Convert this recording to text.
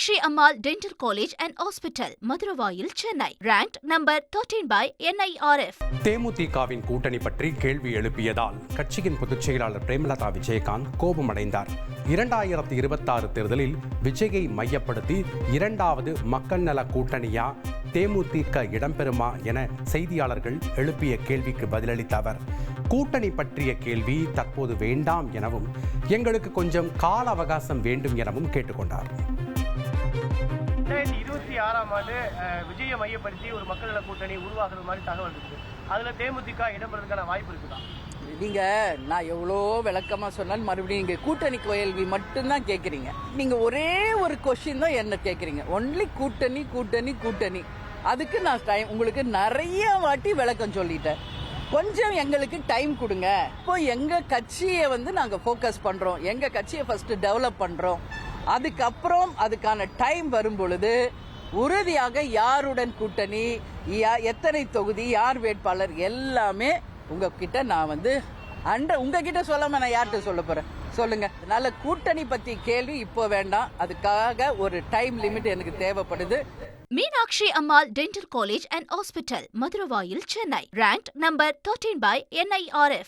Meenakshi Ammal Dental College and Hospital, Maduravayil, Chennai. Ranked number 13 by NIRF. தேமுதிகவின் கூட்டணி பற்றி கேள்வி எழுப்பியதால் கட்சியின் பொதுச் செயலாளர் பிரேமலதா விஜயகாந்த் கோபமடைந்தார். 2026 தேர்தலில் விஜயை மையப்படுத்தி இரண்டாவது மக்கள் நல கூட்டணியா தேமுதிக இடம்பெறுமா என செய்தியாளர்கள் எழுப்பிய கேள்விக்கு பதிலளித்த அவர், கூட்டணி பற்றிய கேள்வி தற்போது வேண்டாம் எனவும் எங்களுக்கு கொஞ்சம் கால அவகாசம் வேண்டும் எனவும் கேட்டுக்கொண்டார். 2026 விஜயை மையப்படுத்தி ஒரு மக்கள் நல கூட்டணி உருவாக்குறது மாதிரி தகவல் இருக்கு. அதுல தேமுதிக இடம்பெறதுக்கான வாய்ப்பு இருக்குதா? நீங்க நான் எவ்வளோ விளக்கமா சொன்னாலும் மறுபடியும் நீங்க கூட்டணி கேள்வி மட்டும்தான் கேட்குறீங்க. நீங்க ஒரே ஒரு கொஸ்டின் தான் என்ன கேட்குறீங்க, ஒன்லி கூட்டணி கூட்டணி கூட்டணி. அதுக்கு நான் டைம் உங்களுக்கு நிறைய வாட்டி விளக்கம் சொல்லிட்டேன். கொஞ்சம் எங்களுக்கு டைம் கொடுங்க. இப்போ எங்க கட்சியை நாங்க ஃபோக்கஸ் பண்றோம், எங்க கட்சியை ஃபர்ஸ்ட் டெவலப் பண்றோம். அதுக்கப்புறம் அதுக்கான டைம் வரும் பொழுது உறுதியாக யாருடன் கூட்டணி, எத்தனை தொகுதி, யார் வேட்பாளர் எல்லாமே உங்ககிட்ட நான் உங்ககிட்ட சொல்லாம நான் யார்கிட்ட சொல்ல போறேன் சொல்லுங்க. அதனால கூட்டணி பத்தி கேள்வி இப்போ வேண்டாம். அதுக்காக ஒரு டைம் லிமிட் எனக்கு தேவைப்படுது. Meenakshi Ammal Dental College and Hospital, Maduravayil, Chennai. Ranked number 13 by NIRF.